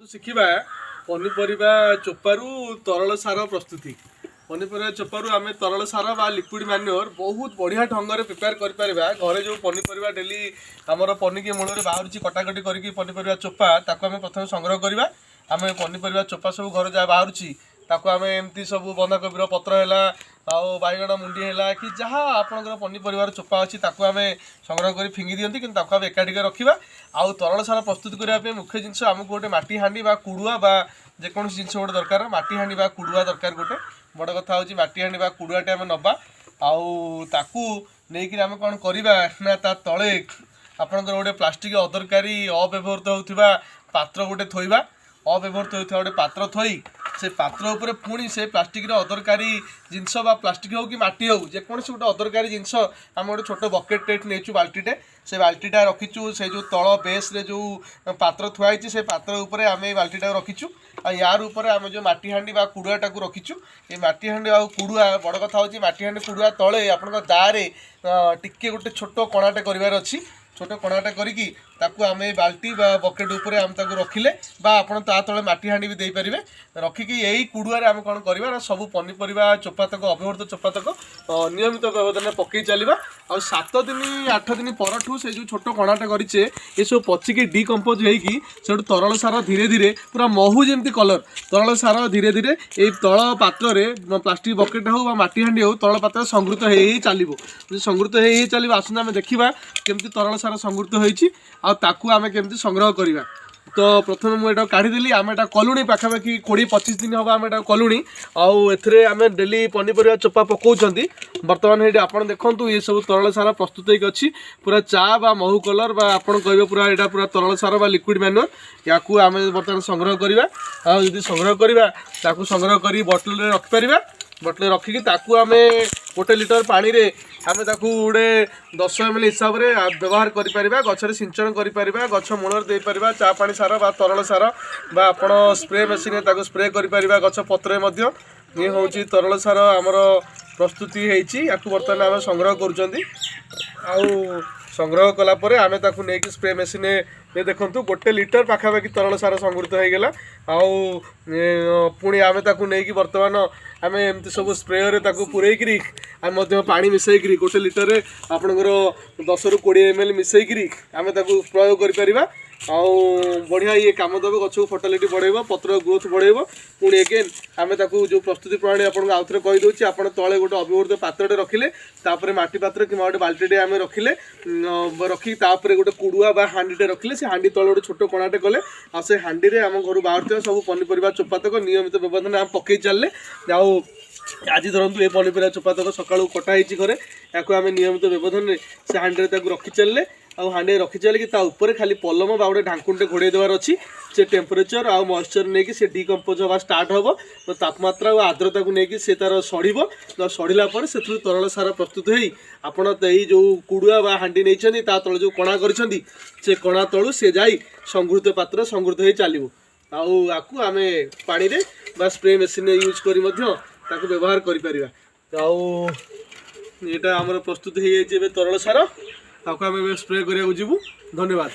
शिखा पनीपरिया चोपारू तरल सार प्रस्तुति पनीपरिया चोपारू आम तरल सार बा लिक्विड मैन्योर बहुत बढ़िया ढंग से प्रिपेयर कर घरे जो पनीपरिया डेली आमर पनिकी मूल बाहर कटाकटी करके पनीपरिया चोपा ताको आम प्रथम संग्रह करवा आम पनीपरिया चोपा सब घर जहाँ बाहर ताको आम एमती सब बंधाकोबीर पत्र है बैगण मुंडी है कि जहाँ आपंकर पनीपरिया चोपा अच्छी ताको आम संग्रह कर फिंगी दिखती कि आम एकाठी रखा आउ तरल सार प्रस्तुत करने मुख्य जिनस आमको गोटे माटी हाँडी बा कुड़ुआ बा जेकोसी जिन गोटे दरकार माटी हाँडी बा कुड़ुआ दरकार गोटे बड़ कथा हूँ माटी हाँडी बा कुड़ुआटे आम नवा आकू नहीं आम कौन करवा ना ता तले आपंकर गोटे प्लास्टिक अदरकारी अव्यवहृत होता पात्र गोटे थोवा अव्यवहृत होता गोटे पात्र थोई से पात्र उपर पुणी से प्लास्टिक अदरकारी जिनस प्लास्टिक हो कि माटी हो जेकोसी गोटे अदरकारी जिनस आम गोटे छोट बकेट टेट नहीं बाल्टीटे से बाल्टीटा रखीचु से जो तल बेस रे जो पात्र थुआई से पात्र उपर आम बाल्टीटा रखीचु यार उपर आम जो माटी हाँडी बा कुड़ुआटा को रखीचु ये माटी हाँडी आ कुड़ुआ बड़ कथा हूँ माटी हाँडी कुड़ुआ तले आपण दारे टिके गोटे छोट कणाटे करार अच्छी छोट कणाटा करिकी ताकू आम बाल्टी बा बकेट उपर आम ताकू रखिले बा आपन ता तले माटी हाँडी भी दे पारिबे रखिकी यही कुड़ुआरे आम कौन करवा ना सब पनीपरिया चोपा तक अव्यवहृत चोपा तक नियमित व्यवधान पकई चलवा आ 7 दिन 8 दिन परठू से जो छोट कणाटा करिचे ये सब पचिकी डिकम्पोज होगी से तरल सार धीरे धीरे पूरा महू जमी कलर तरल सार धीरे धीरे ये तल पात्र में प्लास्टिक बकेट हो माटी हाँडी हो तल पात्र संगृत हो चलो संगृत हो चलो आसना आम देखा केमती तरल सार संगृत होती आम केमती संग्रह करवा तो प्रथम मुझे काढ़ीदेली आम एटा कलुणी पाखापाखि 20-25 दिन हम आम एटा कलुणी आउे आम डेली पनीपरिया चोपा पकाउछंती बर्तमान ये आप देखु ये सब तरल सार प्रस्तुत होगी अच्छी पूरा चा बा महू कलर बा आपन कहबे पूरा एटा पूरा तरल सार बा लिक्विड मैन्योर याकू आम बर्तमान संग्रह करवा आदि संग्रह करवा ताकू संग्रह कर बटल रे रखिपर बटल रखिकी ताकू आम 1 लिटर पानी रे आम गोटे 10 ml हिसाब से व्यवहार करें गचर सिंचन करें गच मूल देपर चा पानी सार बा तरल सार बा आपण स्प्रे मेसीन स्प्रे करें गच पत्र ये हूँ तरल सार आमर प्रस्तुति होती बर्तमान आम संग्रह कर संग्रह कलापर आम ताकू नहीं स्प्रे मेसीन ये देखूँ 1 लिटर पाखापाखि तरल सार संगृत होगा पुणी आम ताकू नहीं बर्तमान आम एमती सब स्प्रेयर पूरेकरी आम पानी मिसेकरी 1 लिटर आपणकर 10 ରୁ 20 ml मिसेकरी आम प्रयोग कर बढ़िया ये कम देव गच को फर्टिलिटी बढ़ेब पत्र ग्रोथ बढ़ेब पुणी एगेन आम जो प्रस्तुति प्रणाली आपको आउ थे कहीदे आप तले गोटे अव्यवहृत पात्रटे रखिले तापर माटी पात्र कि गोटे बाल्टीटे आम रखिले रखी गोटे कुड़ुआ बा हांडीटे रखिले से हांडी तले गोटे छोट कणाटे कले आ से हांडी आम घर बाहर सब पनीपरिया चोपा तक नियमित व्यवधान आम पकई चलले आज धरतु ये पनीपरिया चोपा तक सकाळू कटाई घरे या नियमित व्यवधान से हांडी रखी चलले हाँडी रखी चल कि ऊपर खाली पलम बा गोटे ढांकुंटे घोड़े देवार अच्छी से टेम्परेचर आ मॉइस्चर नहीं से डिकम्पोज हवा स्टार्ट हम तो तापमात्रा और आर्द्रता को लेकिन से तार सड़ब सड़ला से तरल सार प्रस्तुत हो आपड़ जो कुड़ुआ बा हाँडी नहीं तले जो कणा कर कणा तलू से जाई संगृत पात्र संगृत हो चलो आकू आम पानी रे बा स्प्रे मेसीन यूज कर व्यवहार करें यहाँ आमर प्रस्तुत हो तरल सार आम स्प्रे करा जीवु धन्यवाद।